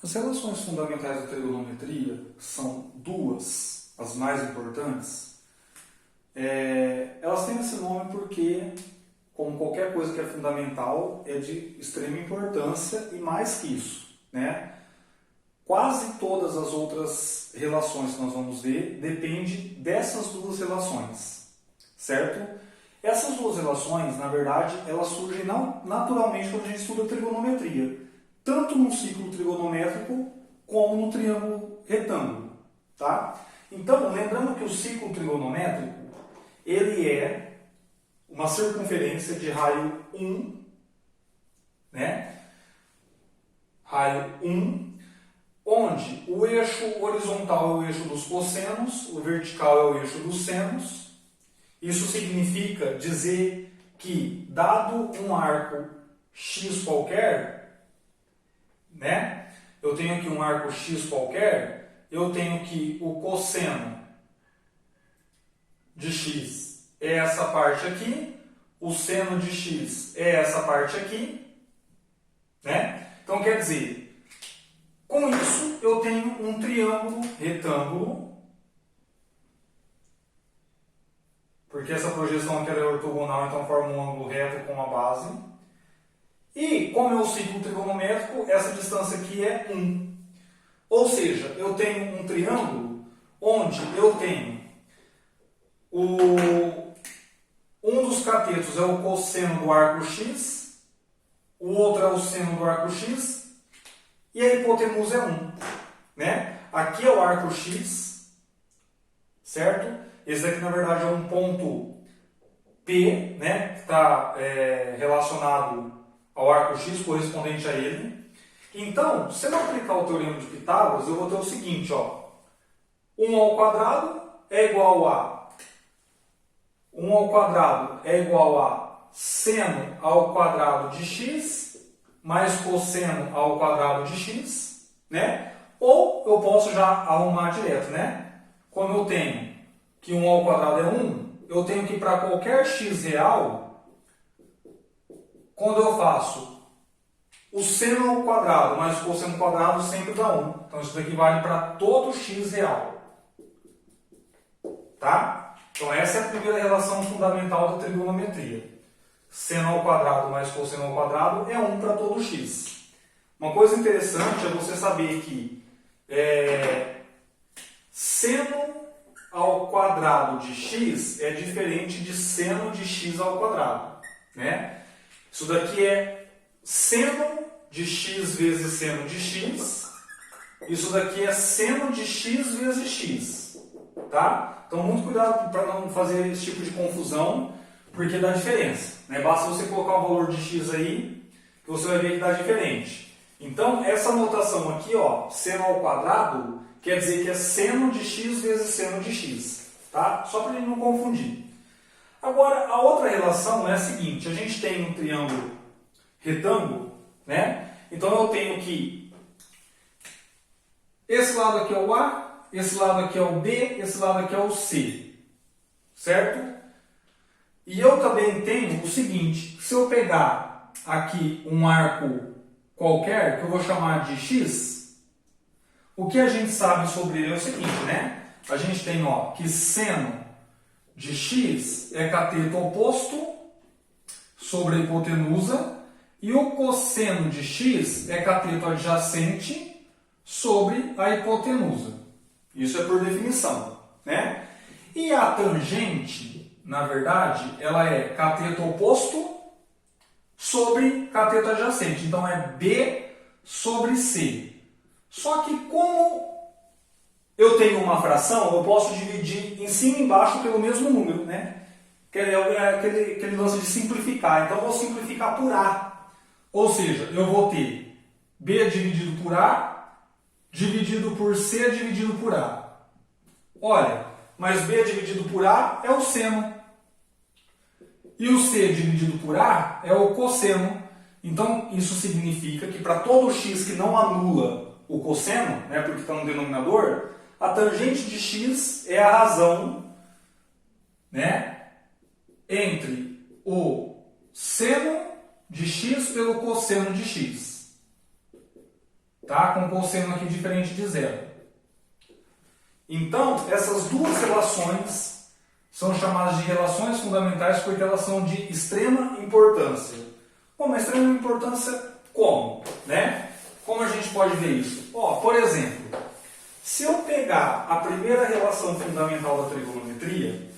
As relações fundamentais da trigonometria são duas, as mais importantes. Elas têm esse nome porque, como qualquer coisa que é fundamental, é de extrema importância e mais que isso, né? Quase todas as outras relações que nós vamos ver dependem dessas duas relações, certo? Essas duas relações, na verdade, elas surgem naturalmente quando a gente estuda trigonometria, tanto no ciclo trigonométrico como no triângulo retângulo, tá? Então, lembrando que o ciclo trigonométrico, ele é uma circunferência de raio 1, né? Raio 1, onde o eixo horizontal é o eixo dos cossenos, o vertical é o eixo dos senos. Isso significa dizer que, dado um arco x qualquer, né? Eu tenho aqui um arco x qualquer, eu tenho que o cosseno de x é essa parte aqui, o seno de x é essa parte aqui, né? Então, quer dizer, com isso eu tenho um triângulo retângulo, porque essa projeção aqui é ortogonal, então forma um ângulo reto com a base. E, como é o ciclo trigonométrico, essa distância aqui é 1. Ou seja, eu tenho um triângulo onde eu tenho um dos catetos é o cosseno do arco x, o outro é o seno do arco x, e a hipotenusa é 1. Né? Aqui é o arco x, certo? Esse aqui, na verdade, é um ponto P, né? Que está relacionado ao arco x, correspondente a ele. Então, se eu aplicar o teorema de Pitágoras, eu vou ter o seguinte, ó. 1 ao quadrado é igual a 1 ao quadrado é igual a seno ao quadrado de x mais cosseno ao quadrado de x, né? Ou eu posso já arrumar direto, né? Como eu tenho que 1 ao quadrado é 1, eu tenho que para qualquer x real, quando eu faço o seno ao quadrado mais o cosseno ao quadrado sempre dá 1. Então isso daqui vale para todo x real. Tá? Então essa é a primeira relação fundamental da trigonometria. Seno ao quadrado mais cosseno ao quadrado é 1 para todo x. Uma coisa interessante é você saber que seno ao quadrado de x é diferente de seno de x ao quadrado, né? Isso daqui é seno de x vezes seno de x. Isso daqui é seno de x vezes x, tá? Então, muito cuidado para não fazer esse tipo de confusão, porque dá diferença, né? Basta você colocar o valor de x aí, que você vai ver que dá diferente. Então, essa notação aqui, ó, seno ao quadrado, quer dizer que é seno de x vezes seno de x, tá? Só para a gente não confundir. Agora, a outra relação é a seguinte, a gente tem um triângulo retângulo, né? Então eu tenho que esse lado aqui é o A, esse lado aqui é o B, esse lado aqui é o C, certo? E eu também tenho o seguinte, se eu pegar aqui um arco qualquer, que eu vou chamar de x, o que a gente sabe sobre ele é o seguinte, né? A gente tem, ó, que seno de x é cateto oposto sobre a hipotenusa e o cosseno de x é cateto adjacente sobre a hipotenusa. Isso é por definição, né? E a tangente, na verdade, ela é cateto oposto sobre cateto adjacente. Então é B sobre C. Só que como eu tenho uma fração, eu posso dividir em cima e embaixo pelo mesmo número, né? Que é aquele lance de simplificar. Então eu vou simplificar por A. Ou seja, eu vou ter B dividido por A, dividido por C dividido por A. Olha, mas B dividido por A é o seno. E o C dividido por A é o cosseno. Então isso significa que para todo x que não anula o cosseno, né, porque está no denominador, a tangente de x é a razão, né, entre o seno de x pelo cosseno de x. tá? Com cosseno aqui diferente de zero. Então, essas duas relações são chamadas de relações fundamentais porque elas são de extrema importância. Bom, mas extrema importância como? Né? Como a gente pode ver isso? Ó, por exemplo, se eu pegar a primeira relação fundamental da trigonometria,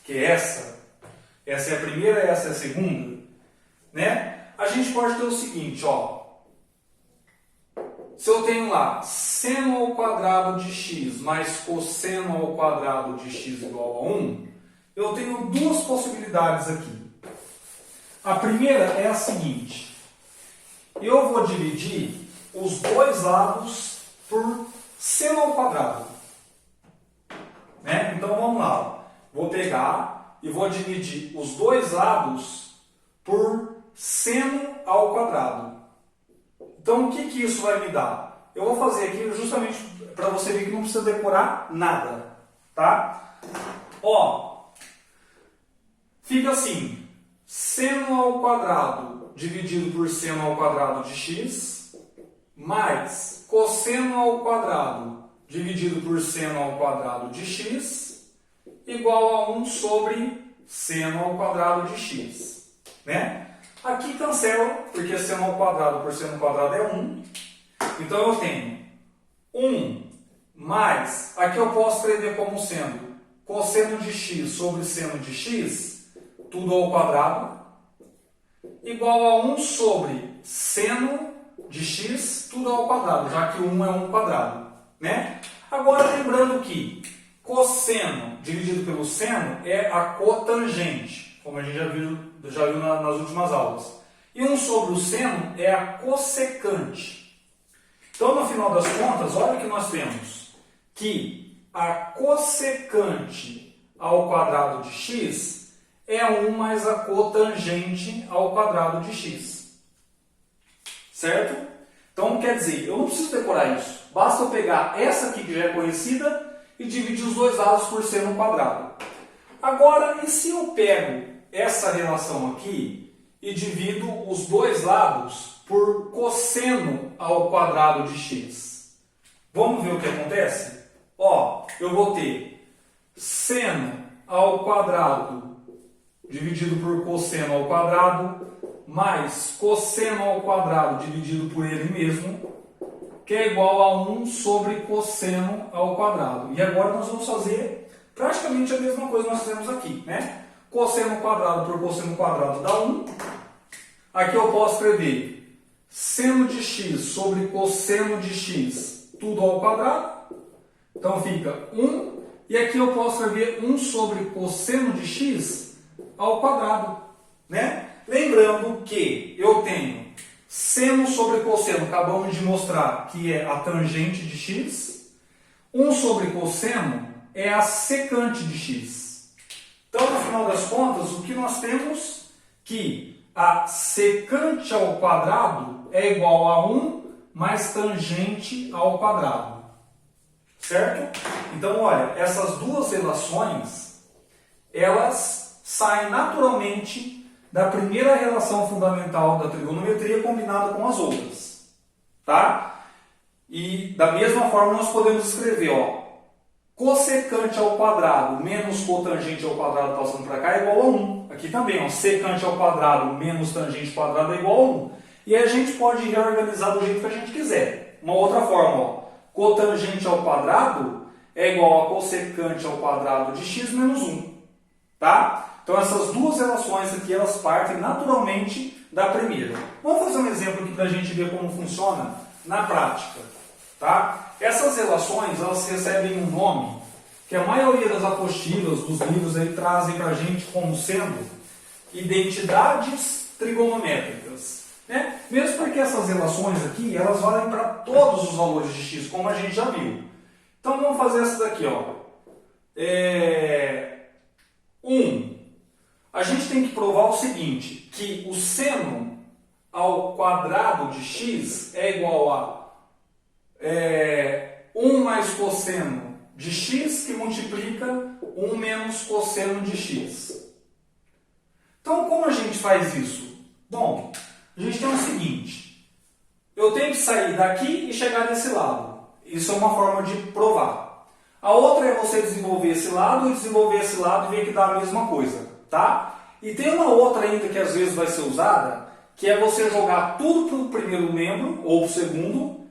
que é essa é a primeira, essa é a segunda, né? A gente pode ter o seguinte, ó. Se eu tenho lá seno ao quadrado de x mais cosseno ao quadrado de x igual a 1, eu tenho duas possibilidades aqui. A primeira é a seguinte. Eu vou dividir os dois lados por seno ao quadrado. Né? Então vamos lá. Vou pegar e vou dividir os dois lados por seno ao quadrado. Então, o que isso vai me dar? Eu vou fazer aqui justamente para você ver que não precisa decorar nada, tá? Ó, fica assim, seno ao quadrado dividido por seno ao quadrado de x, mais cosseno ao quadrado dividido por seno ao quadrado de x, igual a 1 sobre seno ao quadrado de x, né? Aqui cancela, porque seno ao quadrado por seno ao quadrado é 1. Então eu tenho 1 mais, aqui eu posso escrever como sendo cosseno de x sobre seno de x, tudo ao quadrado, igual a 1 sobre seno de x, tudo ao quadrado, já que 1 é 1 quadrado. Né? Agora lembrando que cosseno dividido pelo seno é a cotangente, como a gente já viu nas últimas aulas. E 1 sobre o seno é a cossecante. Então, no final das contas, olha que nós temos que a cossecante ao quadrado de x é 1 mais a cotangente ao quadrado de x. Certo? Então, quer dizer, eu não preciso decorar isso. Basta eu pegar essa aqui que já é conhecida e dividir os dois lados por seno ao quadrado. Agora, e se eu pego essa relação aqui e divido os dois lados por cosseno ao quadrado de x? Vamos ver o que acontece? Ó, eu vou ter seno ao quadrado dividido por cosseno ao quadrado mais cosseno ao quadrado dividido por ele mesmo, que é igual a 1 sobre cosseno ao quadrado. E agora nós vamos fazer praticamente a mesma coisa que nós fizemos aqui, né? Cosseno quadrado por cosseno quadrado dá 1. Aqui eu posso escrever seno de x sobre cosseno de x, tudo ao quadrado. Então fica 1. E aqui eu posso escrever 1 sobre cosseno de x ao quadrado. Né? Lembrando que eu tenho seno sobre cosseno, acabamos de mostrar que é a tangente de x. 1 sobre cosseno é a secante de x. Então, no final das contas, o que nós temos? Que a secante ao quadrado é igual a 1 mais tangente ao quadrado. Certo? Então, olha, essas duas relações, elas saem naturalmente da primeira relação fundamental da trigonometria combinada com as outras. Tá? E da mesma forma nós podemos escrever, ó, cossecante ao quadrado menos cotangente ao quadrado passando para cá é igual a 1. Aqui também, ó, secante ao quadrado menos tangente ao quadrado é igual a 1. E a gente pode reorganizar do jeito que a gente quiser. Uma outra forma, ó, cotangente ao quadrado é igual a cossecante ao quadrado de x menos 1. Tá? Então essas duas relações aqui, elas partem naturalmente da primeira. Vamos fazer um exemplo aqui para a gente ver como funciona na prática. Tá? Essas relações, elas recebem um nome que a maioria das apostilas, dos livros aí trazem para a gente como sendo identidades trigonométricas. Né? Mesmo porque essas relações aqui, elas valem para todos os valores de x, como a gente já viu. Então vamos fazer essa daqui, ó. 1. A gente tem que provar o seguinte, que o seno ao quadrado de x é igual a 1 mais cosseno de x, que multiplica 1 menos cosseno de x. Então, como a gente faz isso? Bom, a gente tem o seguinte. eu tenho que sair daqui e chegar desse lado. Isso é uma forma de provar. A outra é você desenvolver esse lado e desenvolver esse lado e ver que dá a mesma coisa, tá? E tem uma outra ainda que às vezes vai ser usada, que é você jogar tudo para o primeiro membro ou para o segundo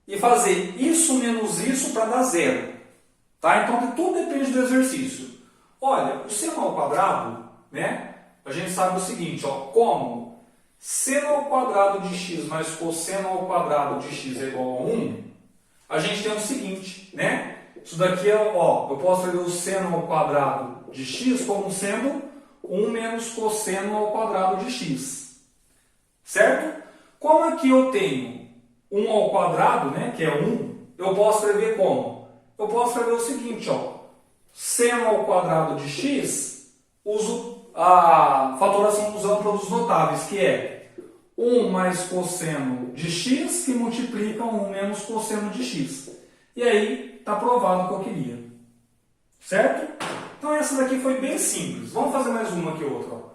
e fazer isso menos isso para dar zero, tá? Então tudo depende do exercício. Olha, o seno ao quadrado, né? A gente sabe o seguinte, ó, como seno ao quadrado de x mais cosseno ao quadrado de x é igual a 1, a gente tem o seguinte, né? Isso daqui é, ó, eu posso escrever o seno ao quadrado de x como sendo 1 menos cosseno ao quadrado de x. Certo? Como aqui eu tenho 1 ao quadrado, né, que é 1, eu posso escrever como? Eu posso escrever o seguinte, ó, seno ao quadrado de x, uso a fatoração usando dos notáveis, que é 1 mais cosseno de x que multiplica 1 menos cosseno de x. E aí está provado o que eu queria. Certo? Então essa daqui foi bem simples. Vamos fazer mais uma aqui outra. Ó.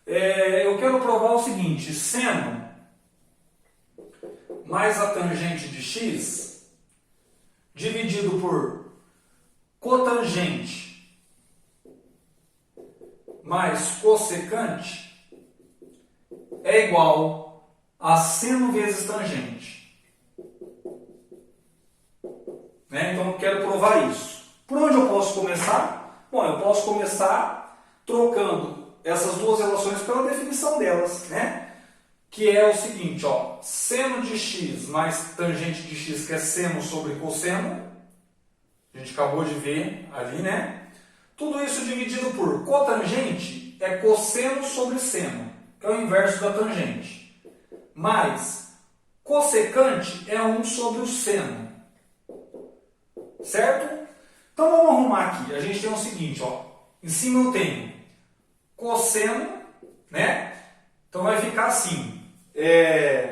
Eu quero provar o seguinte, seno mais a tangente de x dividido por cotangente mais cossecante é igual a seno vezes tangente. Né? Então eu quero provar isso. Por onde eu posso começar? Bom, eu posso começar trocando essas duas relações pela definição delas, né? Que é o seguinte, ó, seno de x mais tangente de x, que é seno sobre cosseno. A gente acabou de ver ali, né? Tudo isso dividido por cotangente é cosseno sobre seno, que é o inverso da tangente. Mais cossecante é 1 sobre o seno. Certo? Então vamos arrumar aqui. A gente tem o seguinte, ó. Em cima eu tenho cosseno, né? Então vai ficar assim.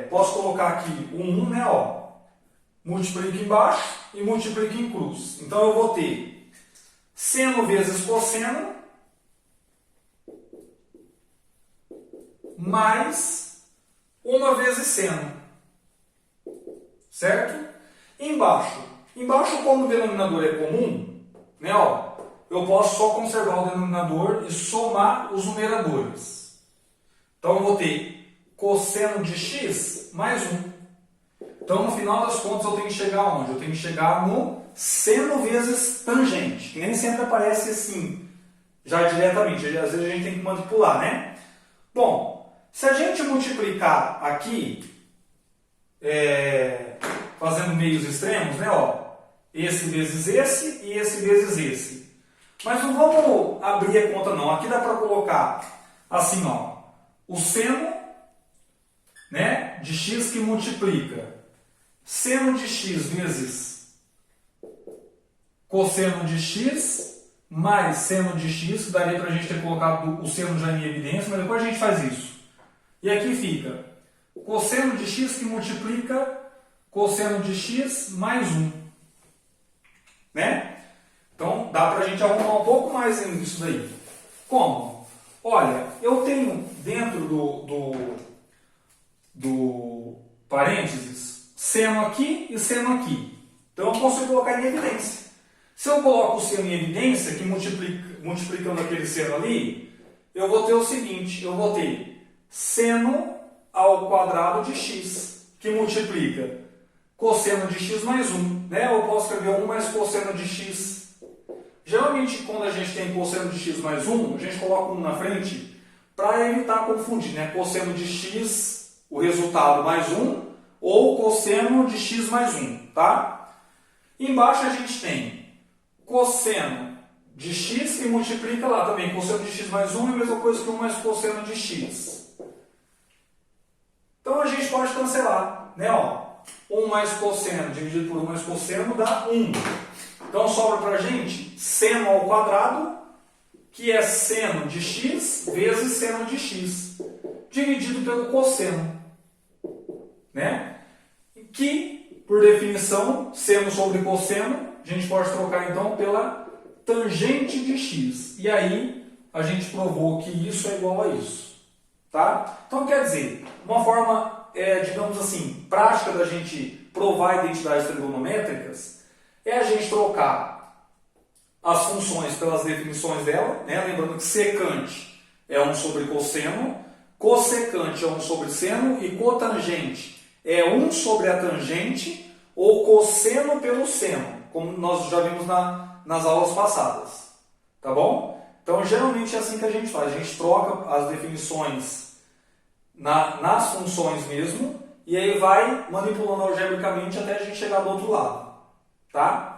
Posso colocar aqui o 1, né? Ó. Multiplica embaixo e multiplica em cruz. Então eu vou ter seno vezes cosseno mais 1 vezes seno. Certo? Embaixo, como o denominador é comum, né, ó, eu posso só conservar o denominador e somar os numeradores. Então eu vou ter cosseno de x mais 1. Então no final das contas eu tenho que chegar aonde? Eu tenho que chegar no seno vezes tangente, que nem sempre aparece assim, já diretamente. Às vezes a gente tem que manipular, né? Bom, se a gente multiplicar aqui, fazendo meios extremos, né, ó, esse vezes esse e esse vezes esse. Mas não vamos abrir a conta não. Aqui dá para colocar assim, ó, o seno, né, de x que multiplica seno de x vezes cosseno de x mais seno de x, que daria para a gente ter colocado o seno já em evidência, mas depois a gente faz isso. E aqui fica cosseno de x que multiplica cosseno de x mais 1. Né? Então, dá para a gente arrumar um pouco mais nisso daí. Como? Olha, eu tenho dentro do parênteses seno aqui e seno aqui. Então, eu consigo colocar em evidência. Se eu coloco o seno em evidência, que multiplicando aquele seno ali, eu vou ter o seguinte, eu vou ter seno ao quadrado de x, que multiplica cosseno de x mais 1. Né? Eu posso escrever 1 mais cosseno de x. Geralmente, quando a gente tem cosseno de x mais 1, a gente coloca 1 na frente para evitar confundir. Né? Cosseno de x, o resultado, mais 1, ou cosseno de x mais 1. Tá? Embaixo a gente tem cosseno de x que multiplica lá também. Cosseno de x mais 1 é a mesma coisa que 1 mais cosseno de x. Então a gente pode cancelar. Né? Ó, 1 mais cosseno dividido por 1 mais cosseno dá 1. Então sobra para a gente seno ao quadrado, que é seno de x vezes seno de x, dividido pelo cosseno. Né? Que, por definição, seno sobre cosseno, a gente pode trocar então pela tangente de x. E aí a gente provou que isso é igual a isso. Tá? Então quer dizer, uma forma digamos assim, prática da gente provar identidades trigonométricas é a gente trocar as funções pelas definições dela, né? Lembrando que secante é 1 sobre cosseno, cossecante é 1 sobre seno e cotangente é 1 sobre a tangente ou cosseno pelo seno, como nós já vimos nas aulas passadas. Tá bom? Então, geralmente é assim que a gente faz. A gente troca as definições nas funções mesmo e aí vai manipulando algebricamente até a gente chegar do outro lado. Tá?